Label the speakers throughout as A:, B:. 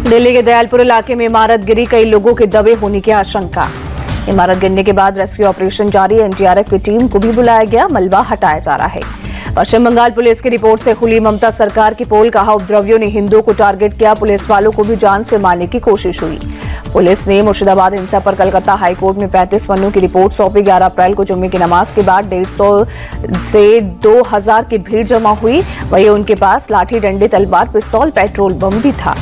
A: दिल्ली के दयालपुर इलाके में इमारत गिरी, कई लोगों के दबे होने की आशंका। इमारत गिरने के बाद रेस्क्यू ऑपरेशन जारी, एनडीआरएफ की टीम को भी बुलाया गया, मलबा हटाया जा रहा है। पश्चिम बंगाल पुलिस की रिपोर्ट से खुली ममता सरकार की पोल, कहा उपद्रवियों ने हिंदुओं को टारगेट किया, पुलिस वालों को भी जान से मारने की कोशिश हुई। पुलिस ने मुर्शिदाबाद हिंसा पर कलकत्ता हाईकोर्ट में 35 पन्नों की रिपोर्ट सौंपी। 11 अप्रैल को जुम्मे की नमाज के बाद 150 से 2000 की भीड़ जमा हुई। वहीं उनके पास लाठी, डंडे, तलवार, पिस्तौल, पेट्रोल बम भी था।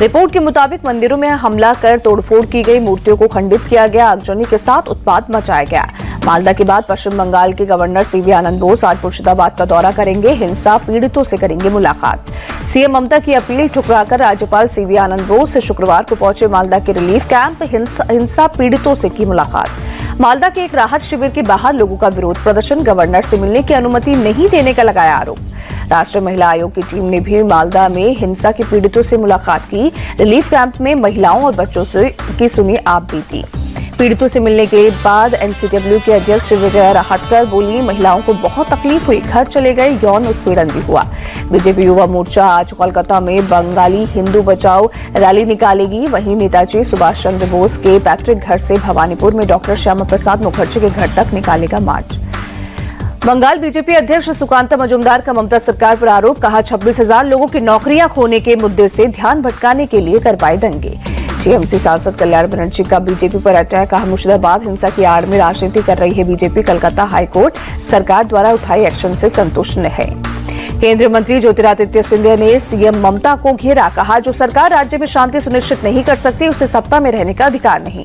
A: रिपोर्ट के मुताबिक मंदिरों में हमला कर तोड़फोड़ की गई, मूर्तियों को खंडित किया गया, आगजनी के साथ उत्पात मचाया गया। मालदा के बाद पश्चिम बंगाल के गवर्नर सीवी आनंद बोस आज मुर्शिदाबाद का दौरा करेंगे, हिंसा पीड़ितों से करेंगे मुलाकात। सीएम ममता की अपील ठुकराकर राज्यपाल सीवी आनंद बोस शुक्रवार को पहुंचे मालदा के रिलीफ कैंप, हिंसा पीड़ितों से की मुलाकात। मालदा के एक राहत शिविर के बाहर लोगों का विरोध प्रदर्शन, गवर्नर से मिलने की अनुमति नहीं देने का लगाया आरोप। राष्ट्रीय महिला आयोग की टीम ने भी मालदा में हिंसा के पीड़ितों से मुलाकात की, रिलीफ कैंप में महिलाओं और बच्चों से की सुनी आप बीती। पीड़ितों से मिलने के बाद एनसीडब्ल्यू के अध्यक्ष विजया राहटकर बोली, महिलाओं को बहुत तकलीफ हुई, घर चले गए, यौन उत्पीड़न भी हुआ। बीजेपी युवा मोर्चा आज कोलकाता में बंगाली हिंदू बचाओ रैली निकालेगी। वहीं नेताजी सुभाष चंद्र बोस के पैतृक घर से भवानीपुर में डॉक्टर श्यामा प्रसाद मुखर्जी के घर तक निकालेगा मार्च। बंगाल बीजेपी अध्यक्ष सुकांता मजूमदार का ममता सरकार पर आरोप, कहा 26,000 लोगों की नौकरियां खोने के मुद्दे से ध्यान भटकाने के लिए करवाए दंगे। टीएमसी सांसद कल्याण बनर्जी का बीजेपी पर अटैक, कहा मुर्शिदाबाद हिंसा की आड़ में राजनीति कर रही है बीजेपी, कलकत्ता हाईकोर्ट सरकार द्वारा उठाए एक्शन से संतुष्ट न है। केंद्रीय मंत्री ज्योतिरादित्य सिंधिया ने सीएम ममता को घेरा, कहा जो सरकार राज्य में शांति सुनिश्चित नहीं कर सकती उसे सत्ता में रहने का अधिकार नहीं।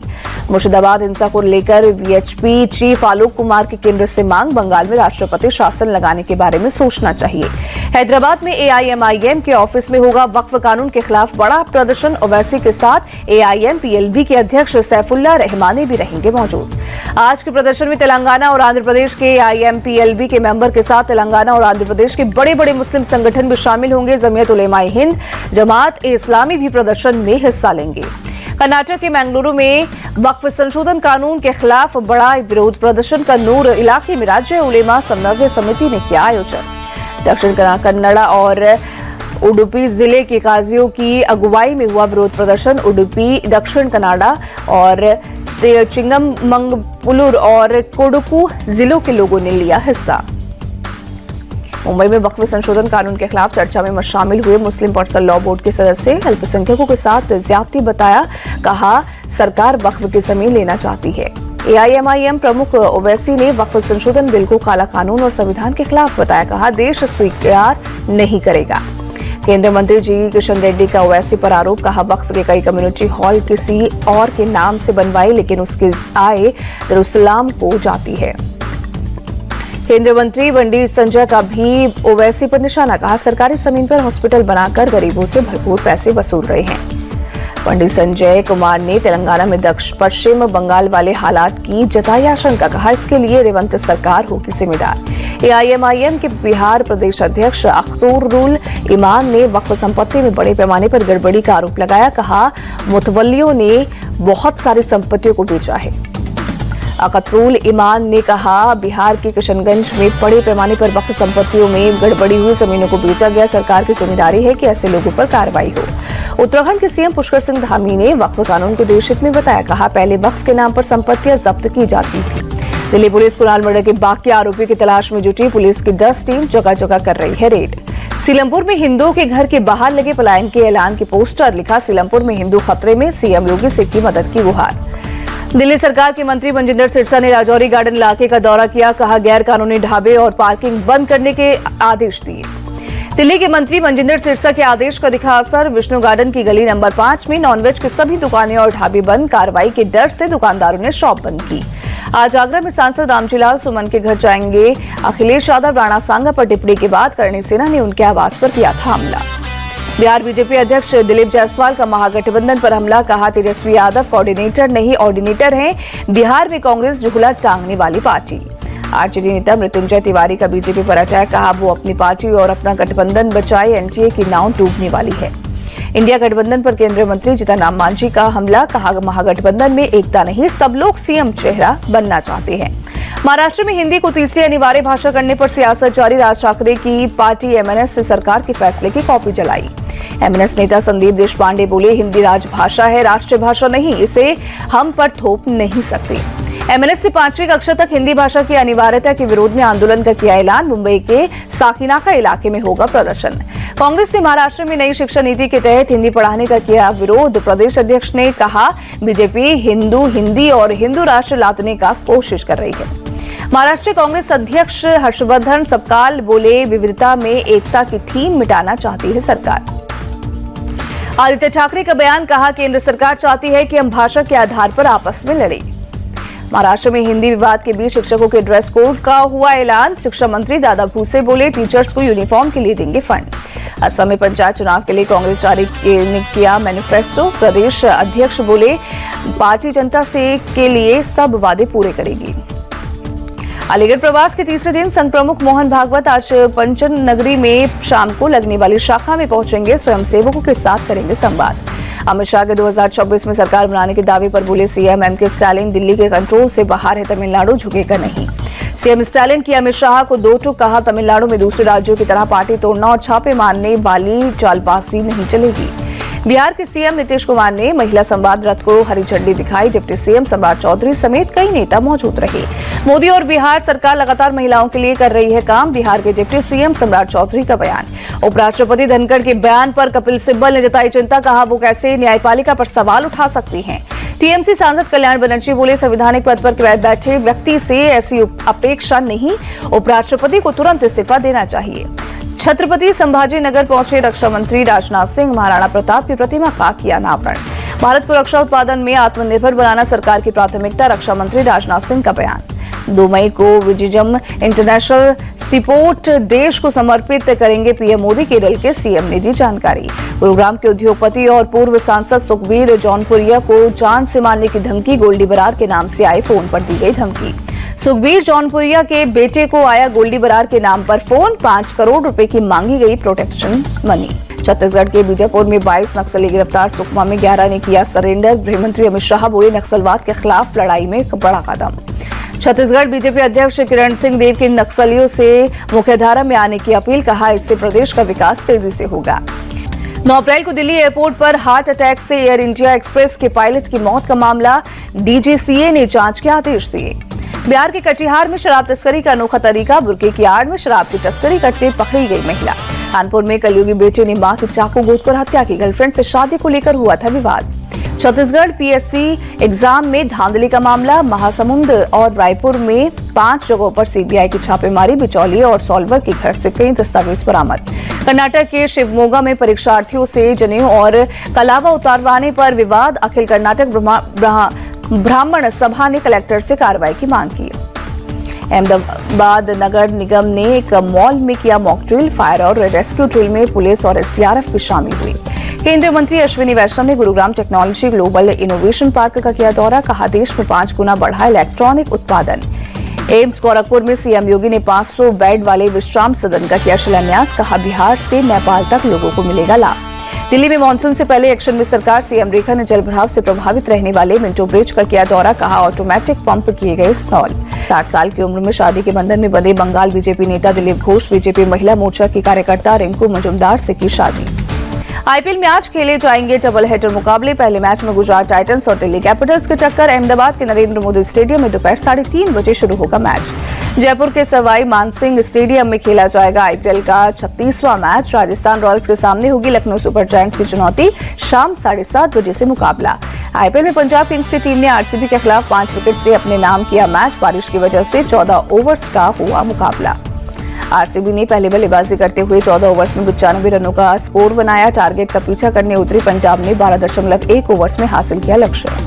A: मुर्शिदाबाद हिंसा को लेकर वीएचपी चीफ आलोक कुमार की केंद्र से मांग, बंगाल में राष्ट्रपति शासन लगाने के बारे में सोचना चाहिए। हैदराबाद में एआईएमआईएम के ऑफिस में होगा वक्फ कानून के खिलाफ बड़ा प्रदर्शन, ओवैसी के साथ एआईएम-पीएलबी के अध्यक्ष सैफुल्लाह रहमानी भी रहेंगे मौजूद। आज के प्रदर्शन में तेलंगाना और आंध्र प्रदेश के एआईएम-पीएलबी के मेंबर के साथ तेलंगाना और आंध्र प्रदेश के बड़े बड़े मुस्लिम संगठन भी शामिल होंगे। जमीयत उलेमाए हिंद, जमात-ए-इस्लामी भी प्रदर्शन में हिस्सा लेंगे। कर्नाटक के मैंगलुरु में वक्फ संशोधन कानून के खिलाफ बड़ा विरोध प्रदर्शन, कन्नूर इलाके में राज्य उलेमा समन्वय समिति ने किया आयोजन। दक्षिण कन्नड़ा और उडुपी जिले के काजियों की अगुवाई में हुआ विरोध प्रदर्शन। उडुपी, दक्षिण कन्नड़ा और चिंगमंगलुर और कोडुकू जिलों के लोगों ने लिया हिस्सा। मुंबई में वक्फ संशोधन कानून के खिलाफ चर्चा में शामिल हुए मुस्लिम पर्सनल लॉ बोर्ड के सदस्य अल्पसंख्यकों के साथ ज्यादती बताया, कहा सरकार वक्फ की जमीन लेना चाहती है। एआईएमआईएम प्रमुख ओवैसी ने वक्फ संशोधन बिल को काला कानून और संविधान के खिलाफ बताया, कहा देश स्वीकार नहीं करेगा। केंद्रीय मंत्री जी किशन रेड्डी का ओवैसी पर आरोप, कहा वक्फ के कई कम्युनिटी हॉल किसी और के नाम से बनवाए लेकिन उसकी आय दरुसलाम को जाती है। केंद्रीय मंत्री बंडी संजय का भी ओवैसी पर निशाना, कहा सरकारी जमीन पर हॉस्पिटल बनाकर गरीबों से भरपूर पैसे वसूल रहे हैं। बंडी संजय कुमार ने तेलंगाना में पश्चिम बंगाल वाले हालात की जताई आशंका, कहा इसके लिए रेवंत सरकार होगी जिम्मेदार। एआईएमआईएम के बिहार प्रदेश अध्यक्ष अख्तरुल ईमान ने वक्फ संपत्ति में बड़े पैमाने पर गड़बड़ी का आरोप लगाया, कहा मुतवल्लियों ने बहुत सारी संपत्तियों को बेचा है। अख्तरुल ईमान ने कहा बिहार के किशनगंज में बड़े पैमाने पर वक्फ संपत्तियों में गड़बड़ी हुई, जमीनों को बेचा गया, सरकार की जिम्मेदारी है कि ऐसे लोगों पर कार्रवाई हो। उत्तराखंड के सीएम पुष्कर सिंह धामी ने वक्फ कानून को देशहित में बताया, कहा पहले वक्फ के नाम पर संपत्तियां जब्त की जाती थी। दिल्ली पुलिस कुणाल मर्डर के बाकी आरोपियों की तलाश में जुटी, पुलिस की 10 टीम जगह जगह कर रही है रेड। सीलमपुर में हिंदुओं के घर के बाहर लगे पलायन के ऐलान के पोस्टर, लिखा सीलमपुर में हिंदू खतरे में, सीएम योगी से की मदद की गुहार। दिल्ली सरकार के मंत्री मनजिंदर सिरसा ने राजौरी गार्डन इलाके का दौरा किया, कहा गैर कानूनी ढाबे और पार्किंग बंद करने के आदेश दिए। दिल्ली के मंत्री मनजिंदर सिरसा के आदेश का दिखा असर, विष्णु गार्डन की गली नंबर 5 में नॉनवेज की सभी दुकानें और ढाबे बंद, कार्रवाई के डर से दुकानदारों ने शॉप बंद की। आज आगरा में सांसद रामजीलाल सुमन के घर जाएंगे अखिलेश यादव, राणा सांगा पर टिप्पणी के बाद करणी सेना ने उनके आवास पर किया था हमला। बिहार बीजेपी अध्यक्ष दिलीप जायसवाल का महागठबंधन पर हमला, कहा तेजस्वी यादव कोऑर्डिनेटर नहीं ऑर्डिनेटर हैं, बिहार में कांग्रेस जुहुला टांगने वाली पार्टी। आरजेडी नेता मृत्युंजय तिवारी का बीजेपी पर अटैक, कहा वो अपनी पार्टी और अपना गठबंधन बचाए, एनडीए की नाव डूबने वाली है। इंडिया गठबंधन पर केंद्रीय मंत्री जीतन राम मांझी का हमला, कहा महागठबंधन में एकता नहीं, सब लोग सीएम चेहरा बनना चाहते हैं। महाराष्ट्र में हिंदी को तीसरी अनिवार्य भाषा करने पर सियासत जारी, राज ठाकरे की पार्टी एमएनएस से सरकार के फैसले की कॉपी जलाई। एमएनएस नेता संदीप देशपांडे बोले, हिंदी राजभाषा है, राष्ट्रीय भाषा नहीं, इसे हम पर थोप नहीं सकते। एमएनएस से 5वीं कक्षा तक हिंदी भाषा की अनिवार्यता के विरोध में आंदोलन का किया ऐलान। मुंबई के साकिनाका इलाके में होगा प्रदर्शन। कांग्रेस ने महाराष्ट्र में नई शिक्षा नीति के तहत हिंदी पढ़ाने का किया विरोध। प्रदेश अध्यक्ष ने कहा, बीजेपी हिंदी और हिंदू राष्ट्र लादने का कोशिश कर रही है। महाराष्ट्र कांग्रेस अध्यक्ष हर्षवर्धन सपकाल बोले, विविधता में एकता की थीम मिटाना चाहती है सरकार। आदित्य ठाकरे का बयान, कहा, केंद्र सरकार चाहती है कि हम भाषा के आधार पर आपस में लड़ें। महाराष्ट्र में हिंदी विवाद के बीच शिक्षकों के ड्रेस कोड का हुआ ऐलान। शिक्षा मंत्री दादा भूसे बोले, टीचर्स को यूनिफॉर्म के लिए देंगे फंड। असम में पंचायत चुनाव के लिए कांग्रेस जारी किया मैनिफेस्टो। प्रदेश अध्यक्ष बोले, पार्टी जनता से के लिए सब वादे पूरे करेगी। अलीगढ़ प्रवास के तीसरे दिन संघ प्रमुख मोहन भागवत आज पंचन नगरी में शाम को लगने वाली शाखा में पहुंचेंगे। स्वयंसेवकों के साथ करेंगे संवाद। अमित शाह के 2024 में सरकार बनाने के दावे पर बोले सीएम एमके स्टालिन, दिल्ली के कंट्रोल से बाहर है, तमिलनाडु झुकेगा नहीं। सीएम स्टालिन की अमित शाह को दो टूक, कहा, तमिलनाडु में दूसरे राज्यों की तरह पार्टी तोड़ना और छापे मारने वाली चालबाजी नहीं चलेगी। बिहार के सीएम नीतीश कुमार ने महिला संवाद रथ को हरी झंडी दिखाई। डिप्टी सीएम सम्राट चौधरी समेत कई नेता मौजूद रहे। मोदी और बिहार सरकार लगातार महिलाओं के लिए कर रही है काम। बिहार के डिप्टी सीएम सम्राट चौधरी का बयान। उपराष्ट्रपति धनखड़ के बयान पर कपिल सिब्बल ने जताई चिंता, कहा, वो कैसे न्यायपालिका पर सवाल उठा सकती हैं। टीएमसी सांसद कल्याण बनर्जी बोले, संवैधानिक पद पर बैठे व्यक्ति से ऐसी अपेक्षा नहीं, उपराष्ट्रपति को तुरंत इस्तीफा देना चाहिए। छत्रपति संभाजी नगर पहुंचे रक्षा मंत्री राजनाथ सिंह। महाराणा प्रताप की प्रतिमा का किया अनावरण। भारत को रक्षा उत्पादन में आत्मनिर्भर बनाना सरकार की प्राथमिकता। रक्षा मंत्री राजनाथ सिंह का बयान। 2 मई को विजिजम इंटरनेशनल सीपोर्ट देश को समर्पित करेंगे पीएम मोदी, केरल के सीएम ने दी जानकारी। गुरुग्राम के उद्योगपति और पूर्व सांसद सुखबीर जौनपुरिया को जान से मारने की धमकी। गोल्डी बरार के नाम से आए फोन पर दी गई धमकी। सुखबीर जौनपुरिया के बेटे को आया गोल्डी बरार के नाम पर फोन। 5 करोड़ रुपए की मांगी गई प्रोटेक्शन मनी। छत्तीसगढ़ के बीजापुर में 22 नक्सली गिरफ्तार। सुकमा में 11 ने किया सरेंडर। गृहमंत्री अमित शाह बोले, नक्सलवाद के खिलाफ लड़ाई में एक बड़ा कदम। छत्तीसगढ़ बीजेपी अध्यक्ष किरण सिंह देव की नक्सलियों से मुख्यधारा में आने की अपील। कहा, इससे प्रदेश का विकास तेजी से होगा। 9 अप्रैल को दिल्ली एयरपोर्ट पर हार्ट अटैक से एयर इंडिया एक्सप्रेस के पायलट की मौत का मामला। डीजीसीए ने जांच के आदेश दिए। बिहार के कटिहार में शराब तस्करी का अनोखा तरीका। बुर्के की आड़ में शराब की तस्करी करते पकड़ी गई महिला। कानपुर में कलयुगी बेटे ने मां की चाकू गोदकर हत्या की। गर्लफ्रेंड से शादी को लेकर हुआ था विवाद। छत्तीसगढ़ पीएससी एग्जाम में धांधली का मामला। महासमुंद और रायपुर में 5 जगहों पर सीबीआई की छापेमारी। बिचौलिए और सॉल्वर के घर से कई दस्तावेज बरामद। कर्नाटक के शिवमोगा में परीक्षार्थियों से जनेऊ और कलावा उतारवाने पर विवाद। अखिल कर्नाटक ब्राह्मण सभा ने कलेक्टर से कार्रवाई की मांग की। अहमदाबाद नगर निगम ने एक मॉल में किया मॉक ड्रिल। फायर और रेस्क्यू ड्रिल में पुलिस और एसडीआरएफ भी शामिल हुई। केंद्रीय मंत्री अश्विनी वैष्णव ने Gurugram technology global innovation park का किया दौरा। कहा, देश में 5 गुना बढ़ा इलेक्ट्रॉनिक उत्पादन। एम्स गोरखपुर में सीएम योगी ने 500 बेड वाले विश्राम सदन का किया शिलान्यास। कहा, बिहार से नेपाल तक लोगों को मिलेगा लाभ। दिल्ली में मानसून से पहले एक्शन में सरकार। सीएम रेखा ने जलभराव से प्रभावित रहने वाले मिंटो ब्रिज का किया दौरा। कहा, ऑटोमेटिक पंप किए गए इंस्टॉल। 60 साल की उम्र में शादी के बंधन में बंधे बंगाल बीजेपी नेता दिलीप घोष। बीजेपी महिला मोर्चा की कार्यकर्ता रिंकू मजुमदार से की शादी। आईपीएल में आज खेले जाएंगे डबल हेडर मुकाबले। पहले मैच में गुजरात टाइटंस और दिल्ली कैपिटल्स की टक्कर। अहमदाबाद के नरेंद्र मोदी स्टेडियम में दोपहर 3:30 बजे शुरू होगा मैच। जयपुर के सवाई मानसिंह स्टेडियम में खेला जाएगा आईपीएल का 36वां मैच। राजस्थान रॉयल्स के सामने होगी लखनऊ सुपर जायंट्स की चुनौती। शाम 7:30 बजे से मुकाबला। आईपीएल में पंजाब किंग्स की टीम ने आरसीबी के खिलाफ 5 विकेट से अपने नाम किया मैच। बारिश की वजह से 14 ओवर्स का हुआ मुकाबला। आरसीबी ने पहले बल्लेबाजी करते हुए 14 ओवर्स में 95 रनों का स्कोर बनाया। टारगेट का पीछा करने उतरी पंजाब ने 12.1 ओवर्स में हासिल किया लक्ष्य।